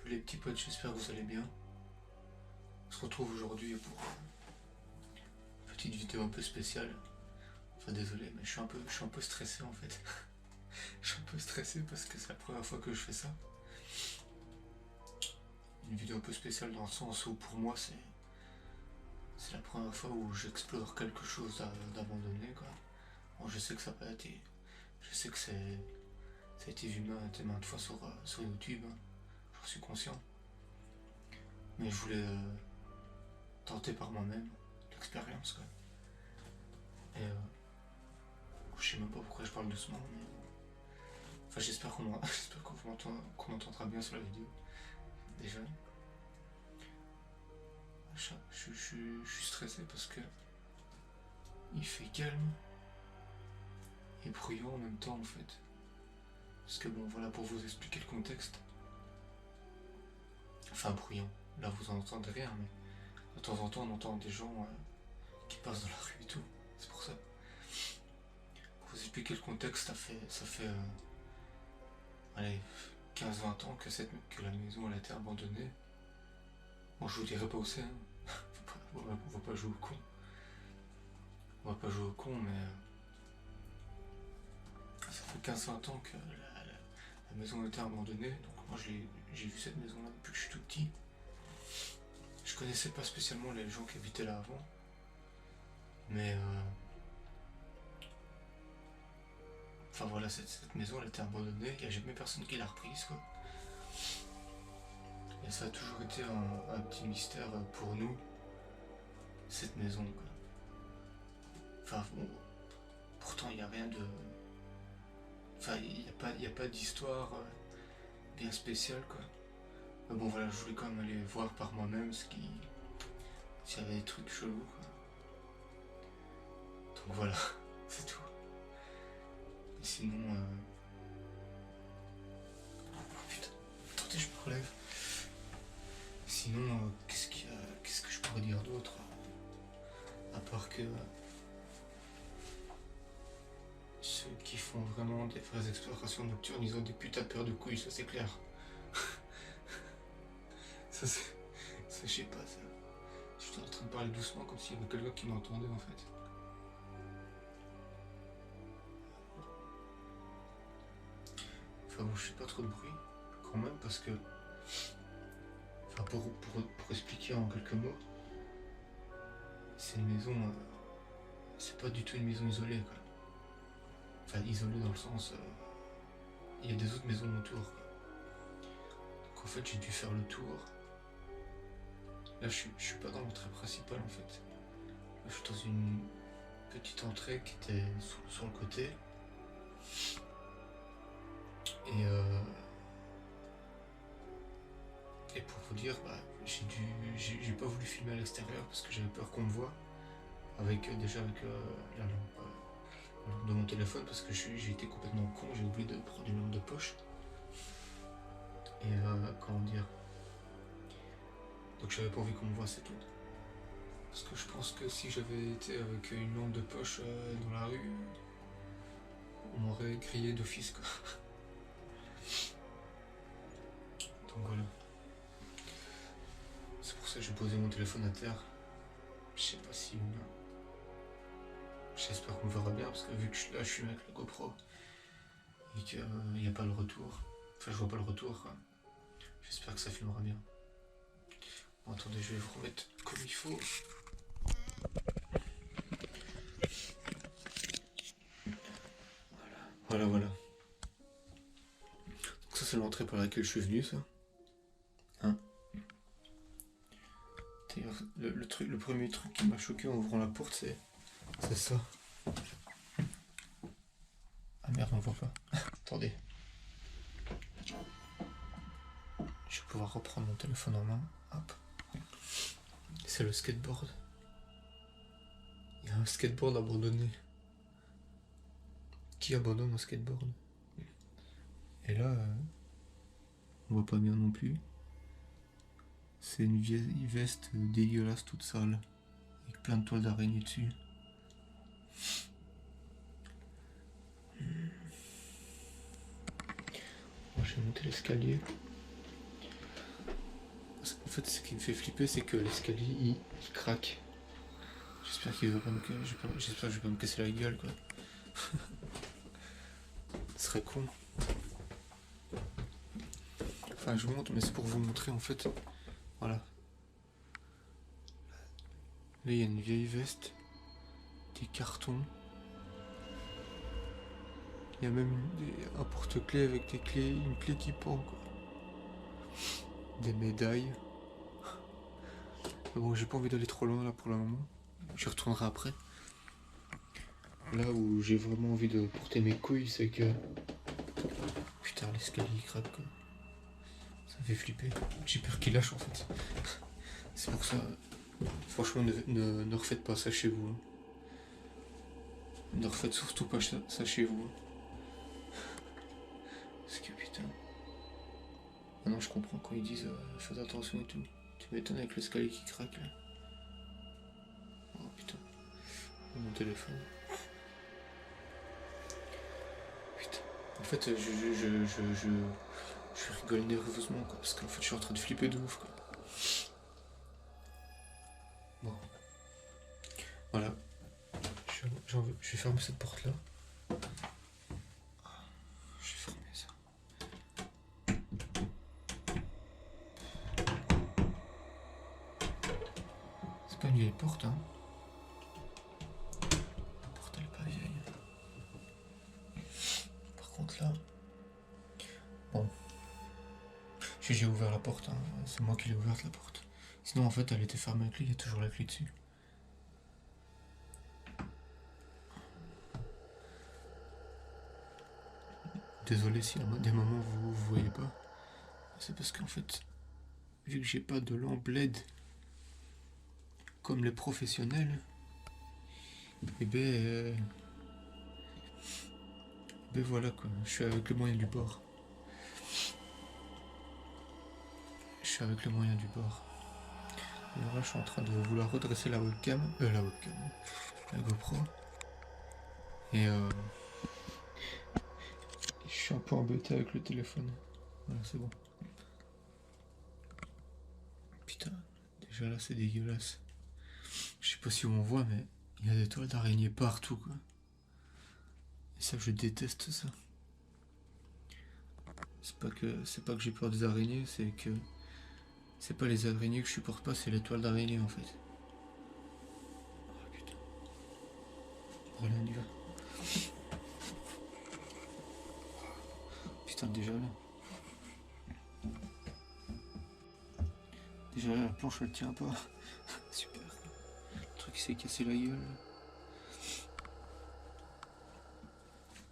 Salut les petits potes, j'espère que vous allez bien. On se retrouve aujourd'hui pour une petite vidéo un peu spéciale. Enfin désolé, mais je suis un peu stressé en fait. Je suis un peu stressé parce que c'est la première fois que je fais ça. Une vidéo un peu spéciale dans le sens où pour moi c'est la première fois où j'explore quelque chose d'abandonné quoi. Bon, je sais que ça n'a pas été. Je sais que ça a été vu maintes fois sur YouTube, hein. J'en suis conscient. Mais je voulais tenter par moi-même l'expérience quoi. Et je sais même pas pourquoi je parle doucement, mais. Enfin, j'espère qu'on m'entendra bien sur la vidéo. Déjà. Je suis stressé parce que il fait calme et bruyant en même temps en fait. Parce que bon, voilà, pour vous expliquer le contexte. Enfin, bruyant. Là, vous en entendez rien, mais de temps en temps, on entend des gens qui passent dans la rue et tout. C'est pour ça. Pour vous expliquer le contexte, ça fait allez, 15-20 ans que la maison elle a été abandonnée. Bon, je vous dirai pas où c'est, hein. On va pas jouer au con. On va pas jouer au con, mais ça fait 15-20 ans que la maison a été abandonnée. Donc moi j'ai vu cette maison là depuis que je suis tout petit. Je connaissais pas spécialement les gens qui habitaient là avant. Mais enfin voilà, cette maison elle a été abandonnée. Il n'y a jamais personne qui l'a reprise quoi. Et ça a toujours été un petit mystère pour nous, cette maison quoi. Enfin bon, pourtant il n'y a rien de. Enfin il y a pas d'histoire bien spéciale quoi. Mais bon voilà, je voulais quand même aller voir par moi-même s'il y avait des trucs chelous quoi. Donc voilà, c'est tout. Et sinon oh putain, attendez, je me relève. Sinon, qu'est-ce que je pourrais dire d'autre? À part que ceux qui font vraiment des vraies explorations nocturnes, ils ont des putains de paires de couilles, ça c'est clair. Ça je sais pas ça. Je suis en train de parler doucement comme s'il y avait quelqu'un qui m'entendait en fait. Enfin bon, je fais pas trop de bruit quand même parce que. Enfin pour expliquer en quelques mots, c'est une maison. C'est pas du tout une maison isolée quoi. Enfin isolée dans le sens. Il y a des autres maisons autour quoi. Donc en fait j'ai dû faire le tour. Là je suis pas dans l'entrée principale en fait. Là, je suis dans une petite entrée qui était sur le côté. Et pour vous dire, bah, j'ai pas voulu filmer à l'extérieur parce que j'avais peur qu'on me voie. Déjà avec la lampe de mon téléphone parce que j'ai été complètement con, j'ai oublié de prendre une lampe de poche. Et comment dire. Donc j'avais pas envie qu'on me voie, c'est tout. Parce que je pense que si j'avais été avec une lampe de poche dans la rue, on m'aurait grillé d'office quoi. Donc voilà. C'est pour ça que j'ai posé mon téléphone à terre. Je sais pas si. J'espère qu'on me verra bien parce que vu que là je suis avec la GoPro et qu'il n'y a pas le retour. Enfin je vois pas le retour quoi. J'espère que ça filmera bien. Bon attendez, je vais vous remettre comme il faut. Voilà. Donc ça c'est l'entrée par laquelle je suis venu ça. Hein. D'ailleurs le premier truc qui m'a choqué en ouvrant la porte c'est ça. Ah merde on voit pas. Attendez. Je vais pouvoir reprendre mon téléphone en main. Hop. C'est le skateboard. Il y a un skateboard abandonné. Qui abandonne un skateboard? Et là, on voit pas bien non plus. C'est une vieille veste dégueulasse toute sale. Avec plein de toiles d'araignée dessus. Moi, je vais monter l'escalier. fait, ce qui me fait flipper, c'est que l'escalier, il craque. J'espère qu'il va pas me... J'espère que je vais pas me casser la gueule, quoi. Ce serait con. Enfin, je vous montre, mais c'est pour vous montrer, en fait. Voilà. Là, il y a une vieille veste. Des cartons. Il y a même un porte-clés avec des clés, une clé qui pend, quoi. Des médailles. Mais bon, j'ai pas envie d'aller trop loin là pour le moment. J'y retournerai après. Là où j'ai vraiment envie de porter mes couilles, c'est que... Putain, l'escalier craque, quoi. Ça fait flipper. J'ai peur qu'il lâche, en fait. C'est pour ça... Franchement, ne refaites pas ça chez vous. Hein. Ne refaites surtout pas ça chez vous. Parce que putain... Maintenant je comprends quand ils disent faites attention et tout. Tu m'étonnes avec l'escalier qui craque là. Oh putain. Mon téléphone. Putain. En fait je rigole nerveusement quoi. Parce qu'en fait je suis en train de flipper de ouf quoi. Bon. Voilà. Je vais fermer cette porte là. Je vais fermer ça. C'est pas une vieille porte hein. La porte elle est pas vieille. Par contre là. Bon. J'ai ouvert la porte hein. C'est moi qui l'ai ouverte la porte. Sinon en fait elle était fermée avec lui, il y a toujours la clé dessus. Désolé si à des moments vous voyez pas. C'est parce qu'en fait, vu que j'ai pas de lampe LED comme les professionnels, et ben voilà quoi, je suis avec le moyen du bord. Je suis avec le moyen du bord. Et là je suis en train de vouloir redresser la webcam, la GoPro. Et je suis un peu embêté avec le téléphone. Voilà, c'est bon. Putain, déjà là c'est dégueulasse. Je sais pas si on voit, mais il y a des toiles d'araignée partout quoi. Et ça, je déteste ça. C'est pas que j'ai peur des araignées, c'est que c'est pas les araignées que je supporte pas, c'est les toiles d'araignée en fait. Oh putain. Voilà, on y va. Putain, déjà là. Déjà là, la planche elle tient pas. Super. Le truc s'est cassé la gueule.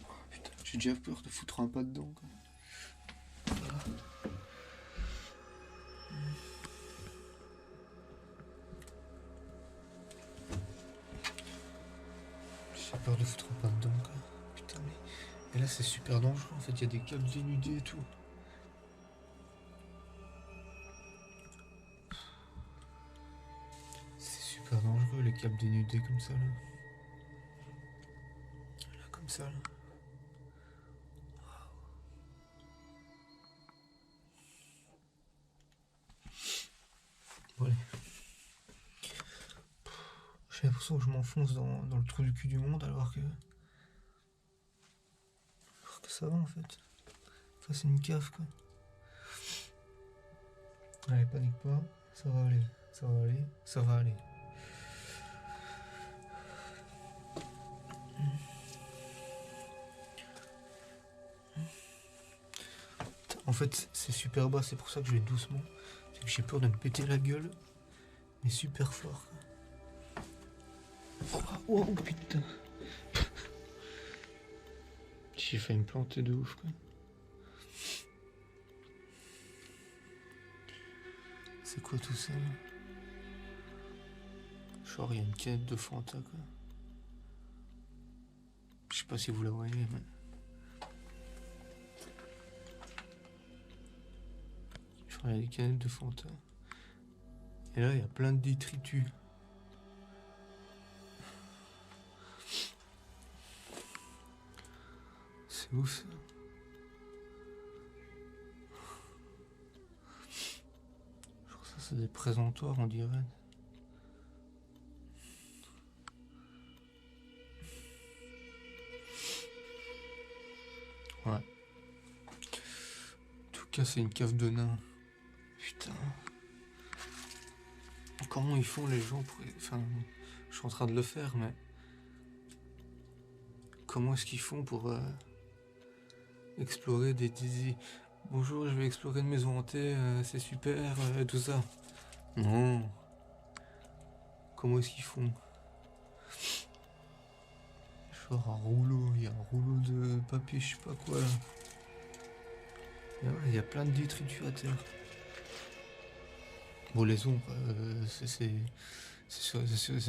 Oh, putain, j'ai déjà peur de foutre un pas dedans quoi. J'ai peur de foutre un pas dedans quoi. Putain mais... Et là c'est super dangereux en fait, il y a des câbles dénudés et tout. C'est super dangereux les câbles dénudés comme ça là. Là comme ça là. Bon, allez. J'ai l'impression que je m'enfonce dans le trou du cul du monde alors que ça va en fait. Enfin, c'est une cave quoi. Allez, panique pas, ça va aller, ça va aller, ça va aller. En fait, c'est super bas, c'est pour ça que je vais doucement. C'est que j'ai peur de me péter la gueule, mais super fort. Oh putain. J'ai failli me planter de ouf quoi. C'est quoi tout ça là? Genre il y a une canette de Fanta quoi. Je sais pas si vous la voyez mais... Genre il y a des canettes de Fanta. Et là il y a plein de détritus. C'est ouf ça. C'est des présentoirs, on dirait. Ouais. En tout cas, c'est une cave de nains. Putain. Comment ils font les gens pour... Enfin, je suis en train de le faire, mais... Comment est-ce qu'ils font pour explorer des... Bonjour, je vais explorer une maison hantée, c'est super, tout ça. Non. Comment est-ce qu'ils font? Genre un rouleau, il y a un rouleau de papier, je sais pas quoi là. Et ouais, il y a plein de détritus à terre. Bon, les ombres, c'est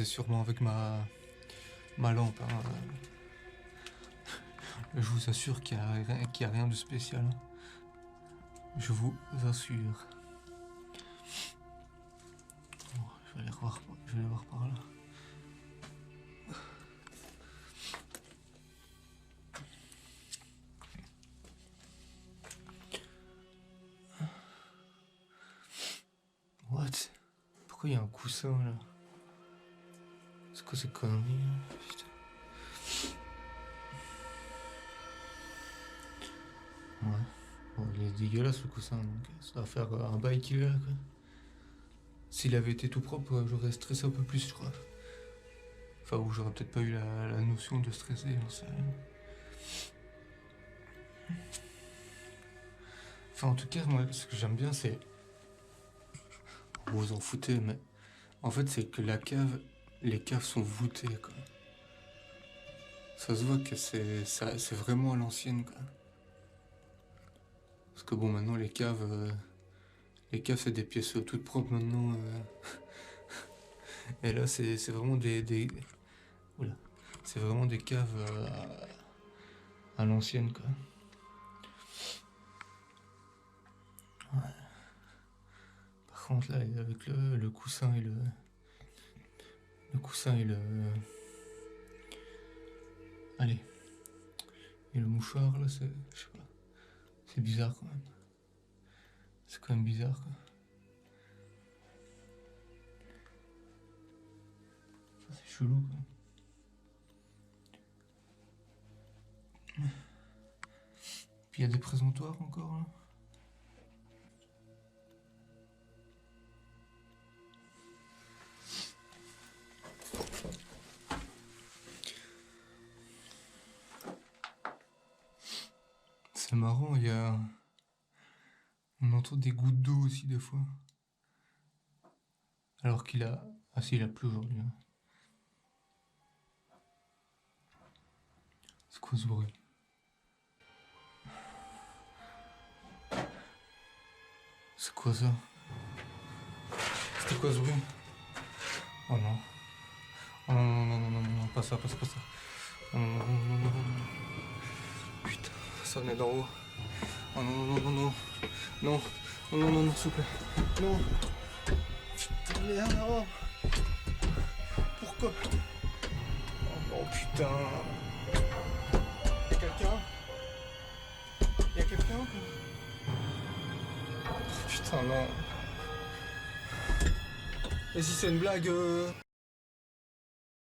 sûrement avec ma lampe. Hein. Je vous assure qu'il y a rien de spécial. Je vous assure. Bon, je vais aller voir par là. What? Pourquoi il y a un coussin là? C'est quoi ces conneries là? Putain. Ouais. Bon, il est dégueulasse le coussin, donc ça va faire un bail qu'il est là quoi. S'il avait été tout propre, j'aurais stressé un peu plus, je crois. Enfin, ou j'aurais peut-être pas eu la notion de stresser, j'en sais rien. Enfin, en tout cas, moi, ce que j'aime bien, c'est... Vous en foutez, mais... En fait, c'est que les caves sont voûtées, quoi. Ça se voit que c'est vraiment à l'ancienne, quoi. Parce que bon, maintenant, les caves, c'est des pièces toutes propres, maintenant. Et là, c'est vraiment des... Oula. C'est vraiment des caves à l'ancienne, quoi. Ouais. Par contre, là, avec le coussin et le... Le coussin et le... Allez. Et le mouchoir, là, c'est... Je sais pas. C'est bizarre, quand même. C'est quand même bizarre, quoi. Ça, c'est chelou, quoi. Puis il y a des présentoirs encore, là. C'est marrant, il y a... On entend des gouttes d'eau aussi, des fois. Alors qu'il a... Ah si, il a plu aujourd'hui. Hein. C'est quoi ce bruit? C'est quoi ça? C'était quoi ce bruit? Oh non. Oh non, non, non, non, non, non, pas ça, pas ça, pas ça. Oh non, non, non, non, non, non. Putain, ça venait d'en haut. Oh non, non, non, non, non. Non, non, non, non, s'il vous plaît. Non. Putain, merde, non. Pourquoi? Oh putain. Y'a quelqu'un? Y'a quelqu'un? Oh, putain, non. Et si c'est une blague